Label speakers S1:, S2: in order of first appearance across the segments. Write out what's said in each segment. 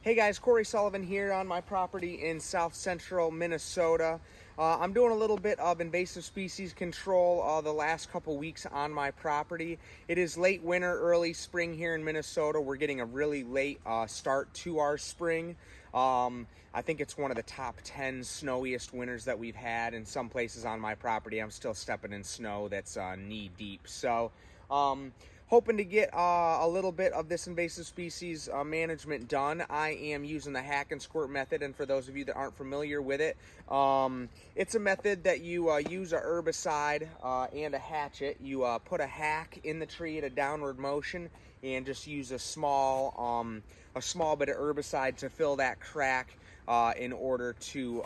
S1: Hey guys, Corey Sullivan here on my property in south central Minnesota. I'm doing a little bit of invasive species control the last couple weeks on my property. It is late winter, early spring here in Minnesota. We're getting a really late start to our spring. I think it's one of the top 10 snowiest winters that we've had. In some places on my property, I'm still stepping in snow that's knee deep. So hoping to get a little bit of this invasive species management done. I am using the hack and squirt method, and for those of you that aren't familiar with it, it's a method that you use a herbicide and a hatchet. You put a hack in the tree at a downward motion and just use a small bit of herbicide to fill that crack in order to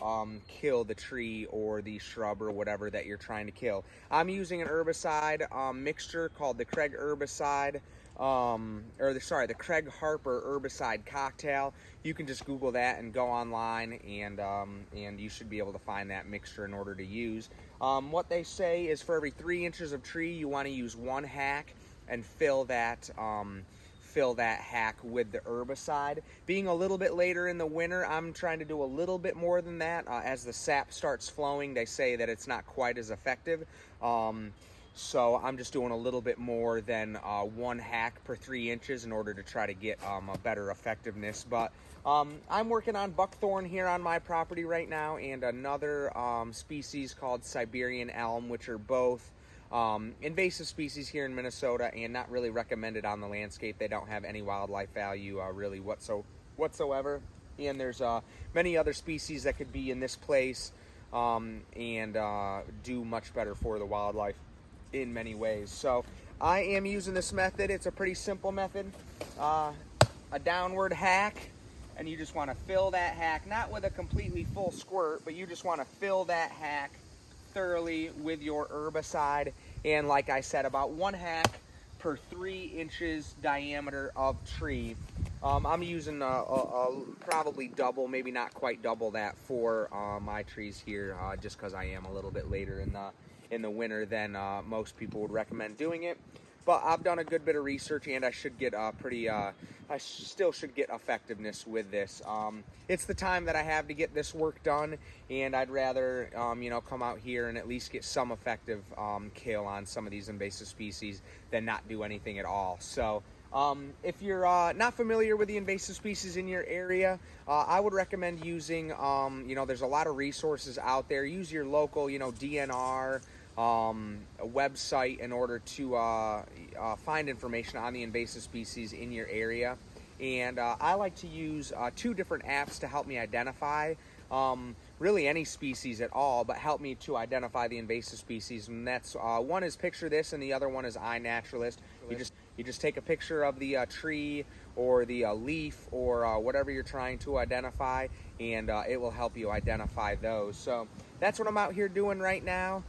S1: kill the tree or the shrub or whatever that you're trying to kill. I'm using an herbicide mixture called the Craig herbicide, the Craig Harper Herbicide Cocktail. You can just Google that and go online, and you should be able to find that mixture in order to use. What they say is for every 3 inches of tree, you want to use 1 hack and fill that hack with the herbicide. Being a little bit later in the winter, I'm trying to do a little bit more than that. As the sap starts flowing, they say that it's not quite as effective. So I'm just doing a little bit more than 1 hack per 3 inches in order to try to get a better effectiveness. But I'm working on buckthorn here on my property right now, and another species called Siberian elm, which are both invasive species here in Minnesota and not really recommended on the landscape. They don't have any wildlife value really whatsoever. And there's many other species that could be in this place and do much better for the wildlife in many ways. So I am using this method. It's a pretty simple method. A downward hack, and you just want to fill that hack, not with a completely full squirt, but you just want to fill that hack thoroughly with your herbicide. And like I said, about 1 hack per 3 inches diameter of tree. I'm using probably double, maybe not quite double that for my trees here, just because I am a little bit later in the winter than most people would recommend doing it. But I've done a good bit of research, and I should get I still should get effectiveness with this. It's the time that I have to get this work done, and I'd rather come out here and at least get some effective kill on some of these invasive species than not do anything at all. So if you're not familiar with the invasive species in your area, I would recommend using, there's a lot of resources out there. Use your local, DNR, a website in order to find information on the invasive species in your area. And I like to use 2 different apps to help me identify really any species at all, but help me to identify the invasive species. And that's one is Picture This, and the other one is iNaturalist. You just take a picture of the tree or the leaf or whatever you're trying to identify, and it will help you identify those. So that's what I'm out here doing right now.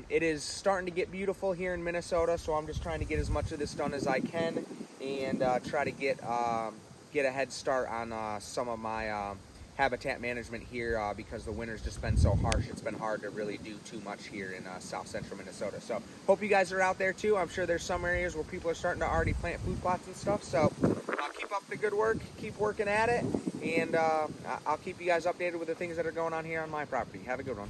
S1: It is starting to get beautiful here in Minnesota, so I'm just trying to get as much of this done as I can and try to get a head start on some of my habitat management here because the winter's just been so harsh. It's been hard to really do too much here in south central Minnesota. So hope you guys are out there too. I'm sure there's some areas where people are starting to already plant food plots and stuff. So keep up the good work, keep working at it, and I'll keep you guys updated with the things that are going on here on my property. Have a good one.